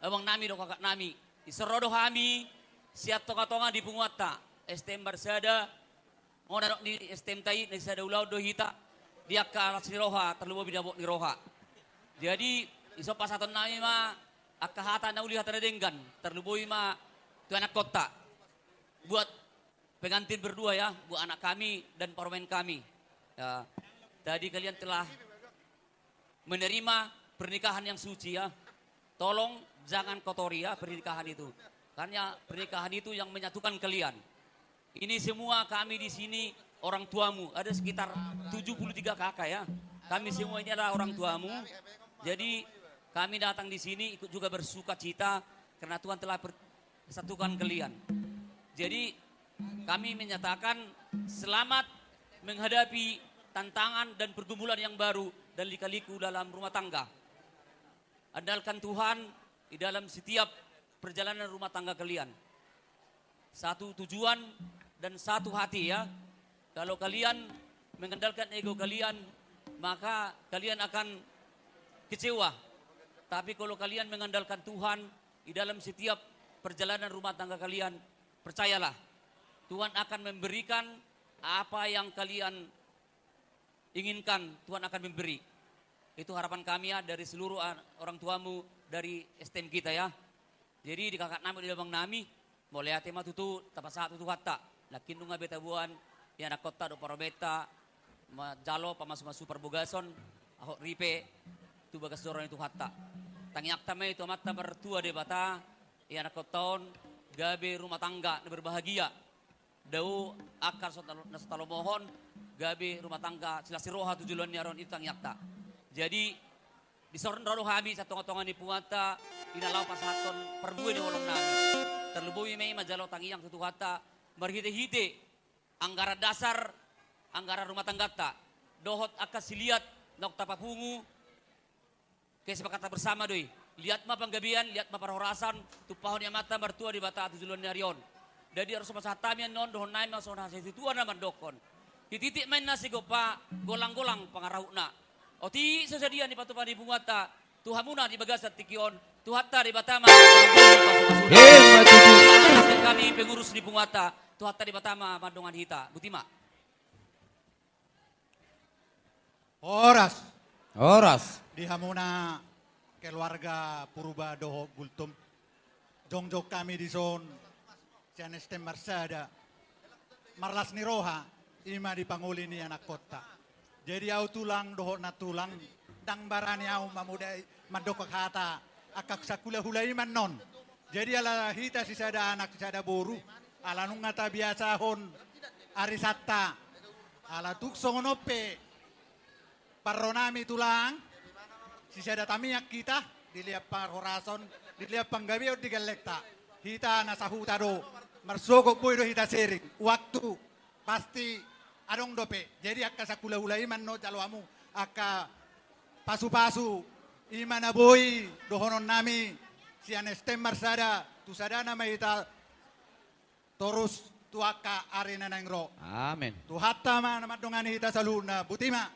Abang nami do kakak nami. Iserodo kami siat tonga-tonga di punguata. STM Barsada. Ngona ni STM tai ni sada ulau do hita. Dia ke alas ni roha terlubo bidabok ni roha. Jadi iso pasaton nami ma akahata na uli hata denggan. Terluboi ma tu anak kota. Buat pengantin berdua ya, buat anak kami dan parlemen kami. Ya, tadi kalian telah menerima pernikahan yang suci ya. Tolong jangan kotori ya pernikahan itu. Karena pernikahan itu yang menyatukan kalian. Ini semua kami di sini orang tuamu. Ada sekitar 73 kakak ya. Kami semua ini adalah orang tuamu. Jadi kami datang di sini ikut juga bersuka cita karena Tuhan telah satukan kalian. Jadi kami menyatakan selamat menghadapi tantangan dan pergumulan yang baru dan lika-liku dalam rumah tangga. Andalkan Tuhan di dalam setiap perjalanan rumah tangga kalian. Satu tujuan dan satu hati ya. Kalau kalian mengandalkan ego kalian, maka kalian akan kecewa. Tapi kalau kalian mengandalkan Tuhan di dalam setiap perjalanan rumah tangga kalian, percayalah, Tuhan akan memberikan apa yang kalian inginkan, Tuhan akan memberi. Itu harapan kami ya dari seluruh orang tuamu dari STM kita ya. Jadi di kakak nami di abang nami, boleh hati mah tutu tapas satu tuh hatta. Lakin nunga beta buan, ya anak kota do parobeta, jalo pamas-masu perbogason, ahok ripe, tu bagas doron itu hatta. Tangyak tamay itu mata mertua de bata, ya anak koton, gabe rumah tangga berbahagia. Dau akar nasotalo mohon, gabe rumah tangga silasi roha tujuan nyaron itu tangyak ta. Jadi disoron rado kami sa tonga-tonga ni puwata, inalaw pasaton perbuay di holong nami. Terlebui may majalaw tangiyang tutuhata, marhite-hite, anggara dasar, anggara rumah tangga ta. Dohot akas siliat, nok tapapungu, kaya sepakata bersama doi. Lihat ma panggabian, lihat ma parhorasan, tupahon yang mata mertua di bata tujuan nyarion. Jadi harus masatamian non dohon nain masuk nasi tuan naman dokon. Tititik main nasi gopa, golang-golang pangarahuna. Oti sesedian di patupan di bunguata, tuhamuna di bagasat tikion, tuhata di batama. Kami pengurus di bunguata, tuhata di batama mandongan hita. Butima. Oras. Di hamuna keluarga Purba Doho Gultum. Jongjok kami di zon Sian STM Barsada. Marlas ni roha, ima di panguli ni anak kota. Jadi au tulang doho na tulang, dang barani au mamudai madoko kata, akak sakula hulai man non. Jadi ala hita si sada anak si sada boru, ala nung ngata biasa hon arisata, ala tuksong nope, paronami tulang, si sada tamiak kita, dilihat parhorason, dilihat panggabi o digalekta, hita nasa hutado, marsogok boy do hita sering, waktu pasti adong dope. Jadi akka sakula-hula iman no jalo amu, akka pasu-pasu iman na boy dohonon nami sian STM Barsada tu sadana maita torus tu akka arena nangro. Amin. Tu hatta man madongan hita saluna butima.